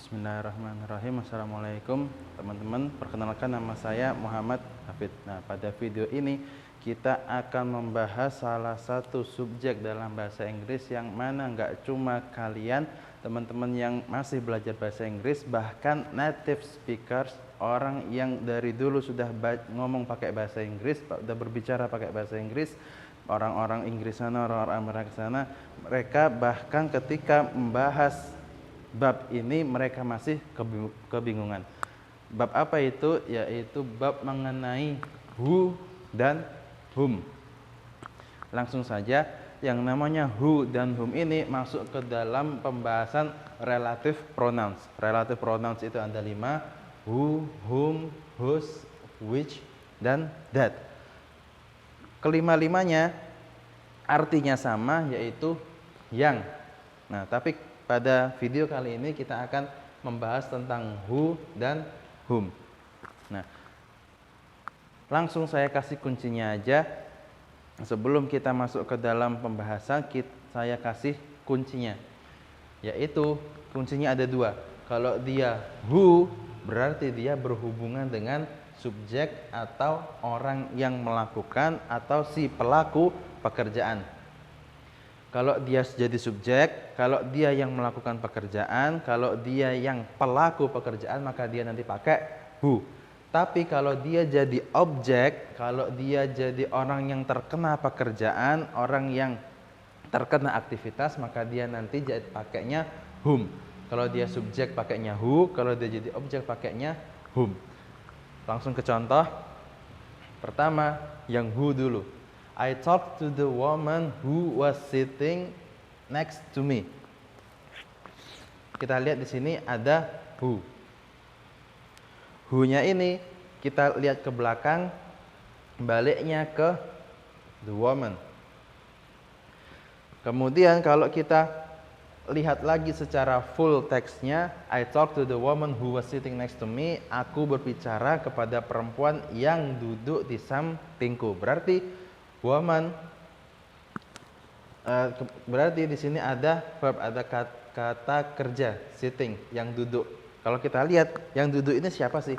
Bismillahirrahmanirrahim. Assalamualaikum teman-teman. Perkenalkan, nama saya Muhammad Hafid. Nah, pada video ini kita akan membahas salah satu subjek dalam bahasa Inggris yang mana nggak cuma kalian teman-teman yang masih belajar bahasa Inggris, bahkan native speakers, orang yang dari dulu sudah ngomong pakai bahasa Inggris, sudah berbicara pakai bahasa Inggris, orang-orang Inggris sana, orang-orang Amerika sana, mereka bahkan ketika membahas bab ini mereka masih kebingungan. Bab apa itu? Yaitu bab mengenai who dan whom. Langsung saja, yang namanya who dan whom ini masuk ke dalam pembahasan relative pronouns. Relative pronouns itu ada 5: who, whom, whose, which, dan that. Kelima-limanya artinya sama, yaitu yang. Nah, tapi pada video kali ini kita akan membahas tentang who dan whom. Nah, langsung saya kasih kuncinya aja. Sebelum kita masuk ke dalam pembahasan, saya kasih kuncinya. Yaitu kuncinya ada 2. Kalau dia who, berarti dia berhubungan dengan subjek atau orang yang melakukan atau si pelaku pekerjaan. Kalau dia jadi subjek, kalau dia yang melakukan pekerjaan, kalau dia yang pelaku pekerjaan, maka dia nanti pakai who. Tapi kalau dia jadi objek, kalau dia jadi orang yang terkena pekerjaan, orang yang terkena aktivitas, maka dia nanti pakainya whom. Kalau dia subjek pakainya who, kalau dia jadi objek pakainya whom. Langsung ke contoh. Pertama, yang who dulu. I talked to the woman who was sitting next to me. Kita lihat di sini ada who. Who-nya ini kita lihat ke belakang, baliknya ke the woman. Kemudian kalau kita lihat lagi secara full teksnya, I talked to the woman who was sitting next to me. Aku berbicara kepada perempuan yang duduk di sampingku. Berarti woman, berarti di sini ada verb, ada kata kerja sitting, yang duduk. Kalau kita lihat yang duduk ini siapa sih?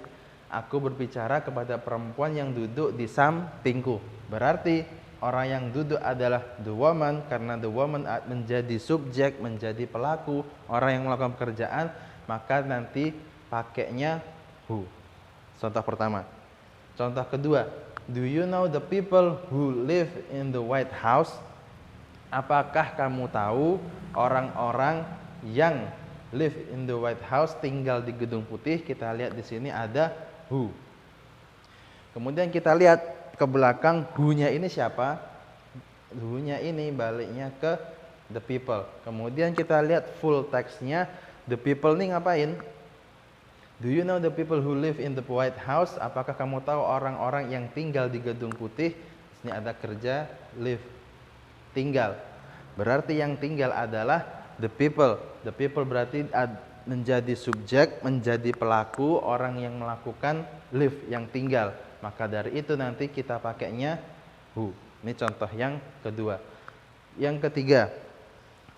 Aku berbicara kepada perempuan yang duduk di sampingku. Berarti orang yang duduk adalah the woman, karena the woman menjadi subjek, menjadi pelaku, orang yang melakukan pekerjaan, maka nanti pakainya who. Contoh pertama. Contoh kedua, do you know the people who live in the White House? Apakah kamu tahu orang-orang yang live in the White House, tinggal di gedung putih? Kita lihat di sini ada who. Kemudian kita lihat ke belakang, who-nya ini siapa? Who-nya ini baliknya ke the people. Kemudian kita lihat full teksnya, the people ini ngapain? Do you know the people who live in the White House? Apakah kamu tahu orang-orang yang tinggal di gedung putih? Di sini ada kerja, live, tinggal. Berarti yang tinggal adalah the people. The people berarti menjadi subjek, menjadi pelaku, orang yang melakukan, live, yang tinggal. Maka dari itu nanti kita pakainya who. Ini contoh yang kedua. Yang ketiga,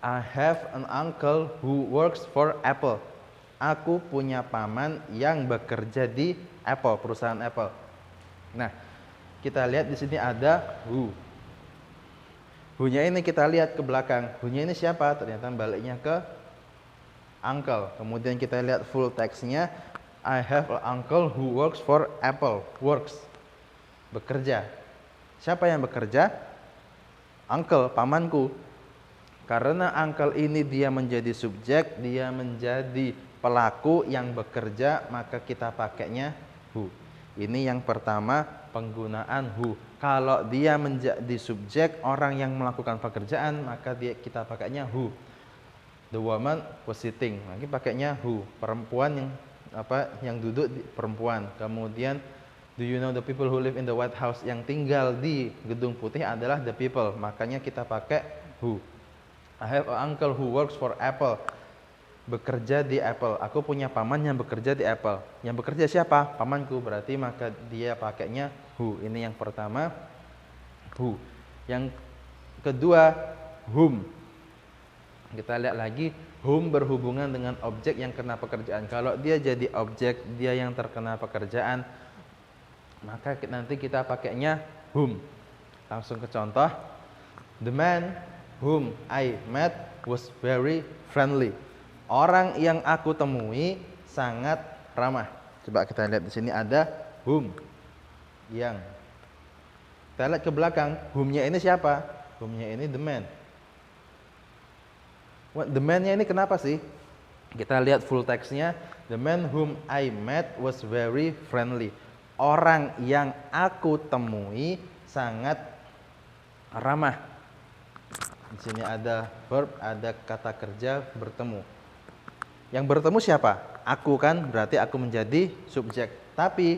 I have an uncle who works for Apple. Aku punya paman yang bekerja di Apple, perusahaan Apple. Nah, kita lihat di sini ada who. Who-nya ini kita lihat ke belakang. Who-nya ini siapa? Ternyata baliknya ke uncle. Kemudian kita lihat full teksnya. I have an uncle who works for Apple. Works, bekerja. Siapa yang bekerja? Uncle, pamanku. Karena uncle ini dia menjadi subjek, dia menjadi pelaku yang bekerja, maka kita pakainya who. Ini yang pertama, penggunaan who. Kalau dia menjadi subjek, orang yang melakukan pekerjaan, maka kita pakainya who. The woman was sitting, lagi pakainya who. Perempuan yang duduk, perempuan. Kemudian do you know the people who live in the White House? Yang tinggal di gedung putih adalah the people, makanya kita pakai who. I have an uncle who works for Apple. Bekerja di Apple. Aku punya paman yang bekerja di Apple. Yang bekerja siapa? Pamanku. Berarti maka dia pakainya who. Ini yang pertama, who. Yang kedua, whom. Kita lihat lagi, whom berhubungan dengan objek yang kena pekerjaan. Kalau dia jadi objek, dia yang terkena pekerjaan, maka nanti kita pakainya whom. Langsung ke contoh. The man whom I met was very friendly. Orang yang aku temui sangat ramah. Coba kita lihat di sini ada whom, yang. Kita lihat ke belakang, whom-nya ini siapa? Whom-nya ini the man. The man-nya ini kenapa sih? Kita lihat full text-nya. The man whom I met was very friendly. Orang yang aku temui sangat ramah. Di sini ada verb, ada kata kerja bertemu. Yang bertemu siapa? Aku kan, berarti aku menjadi subjek. Tapi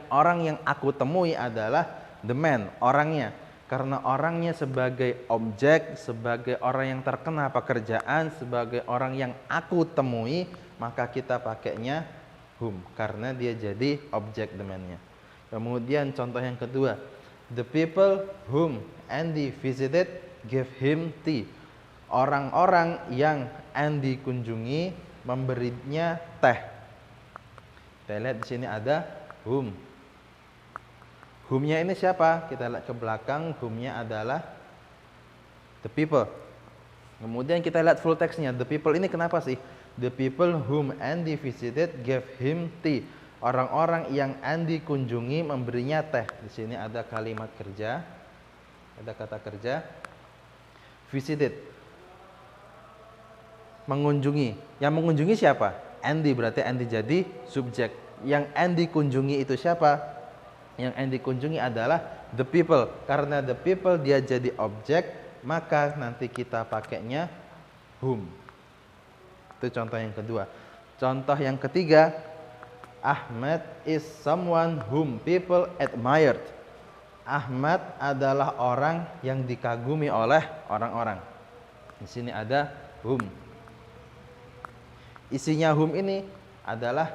orang yang aku temui adalah the man, orangnya. Karena orangnya sebagai objek, sebagai orang yang terkena pekerjaan, sebagai orang yang aku temui, maka kita pakainya whom, karena dia jadi objek the man-nya. Kemudian contoh yang kedua, the people whom Andy visited gave him tea. Orang-orang yang Andy kunjungi memberinya teh. Kita lihat di sini ada whom. Whom-nya ini siapa? Kita lihat ke belakang, whom-nya adalah the people. Kemudian kita lihat full text-nya. The people ini kenapa sih? The people whom Andy visited gave him tea. Orang-orang yang Andy kunjungi memberinya teh. Di sini ada kalimat kerja, ada kata kerja. Visited, mengunjungi. Yang mengunjungi siapa? Andy, berarti Andy jadi subjek. Yang Andy kunjungi itu siapa? Yang Andy kunjungi adalah the people. Karena the people dia jadi objek, maka nanti kita pakainya whom. Itu contoh yang kedua. Contoh yang ketiga, Ahmad is someone whom people admired. Ahmad adalah orang yang dikagumi oleh orang-orang. Di sini ada whom. Isinya whom ini adalah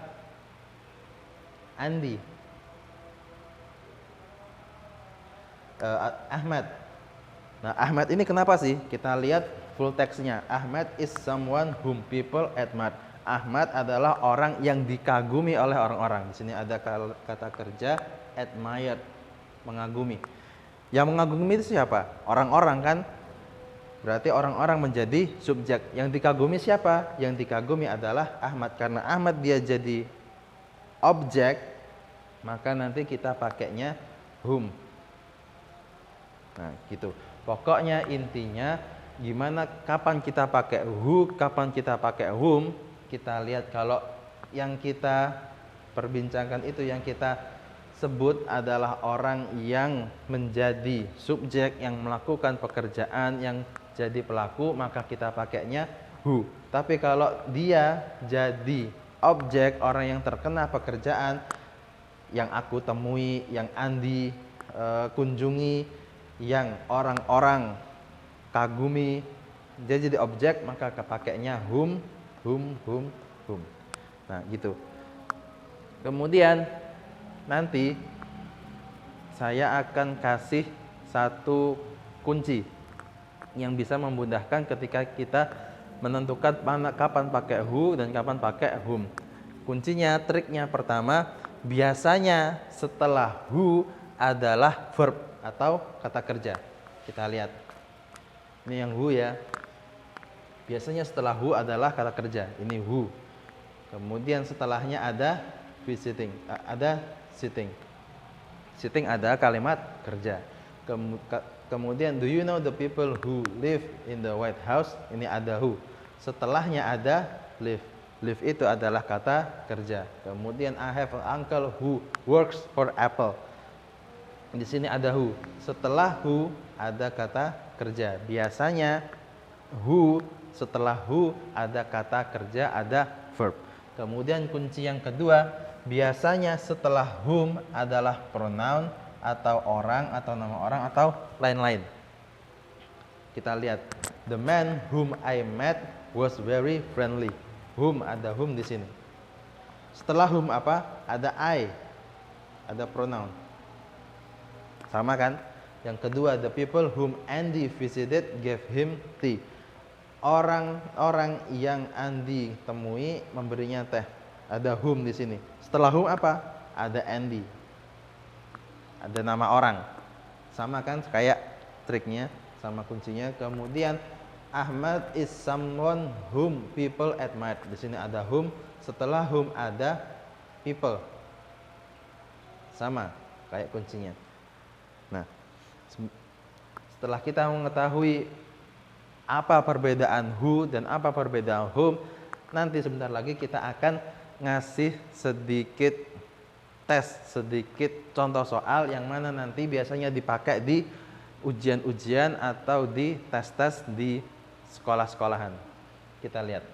Andy. Ahmad. Nah, Ahmad ini kenapa sih? Kita lihat full text-nya. Ahmad is someone whom people admire. Ahmad adalah orang yang dikagumi oleh orang-orang. Di sini ada kata kerja admire, mengagumi. Yang mengagumi itu siapa? Orang-orang kan? Berarti orang-orang menjadi subjek. Yang dikagumi siapa? Yang dikagumi adalah Ahmad. Karena Ahmad dia jadi objek, maka nanti kita pakainya whom. Nah, gitu. Pokoknya intinya gimana, kapan kita pakai who, kapan kita pakai whom, kita lihat kalau yang kita perbincangkan itu, yang kita sebut adalah orang yang menjadi subjek, yang melakukan pekerjaan, yang jadi pelaku, maka kita pakainya who. Tapi kalau dia jadi objek, orang yang terkena pekerjaan, yang aku temui, yang Andi kunjungi, yang orang-orang kagumi, dia jadi objek, maka kepakainya whom. Nah, gitu. Kemudian nanti saya akan kasih satu kunci yang bisa memudahkan ketika kita menentukan kapan pakai who dan kapan pakai whom. Kuncinya, triknya pertama, biasanya setelah who adalah verb atau kata kerja. Kita lihat. Ini yang who ya. Biasanya setelah who adalah kata kerja. Ini who. Kemudian setelahnya ada visiting, ada sitting. Sitting ada kalimat kerja. Kemudian do you know the people who live in the White House? Ini ada who. Setelahnya ada live. Live itu adalah kata kerja. Kemudian I have an uncle who works for Apple. Di sini ada who. Setelah who ada kata kerja. Biasanya who, setelah who ada kata kerja, ada verb. Kemudian kunci yang kedua, biasanya setelah whom adalah pronoun atau orang atau nama orang atau lain-lain. Kita lihat, the man whom I met was very friendly. Whom, ada whom di sini. Setelah whom apa? Ada I, ada pronoun. Sama kan? Yang kedua, the people whom Andy visited gave him tea. orang-orang yang Andi temui memberinya teh. Ada whom di sini. Setelah whom apa? Ada Andy. Ada nama orang. Sama kan kayak triknya sama kuncinya. Kemudian Ahmad is someone whom people admire. Di sini ada whom, setelah whom ada people. Sama kayak kuncinya. Nah, setelah kita mengetahui apa perbedaan who dan apa perbedaan whom, nanti sebentar lagi kita akan ngasih sedikit tes, sedikit contoh soal yang mana nanti biasanya dipakai di ujian-ujian atau di tes-tes di sekolah-sekolahan. Kita lihat.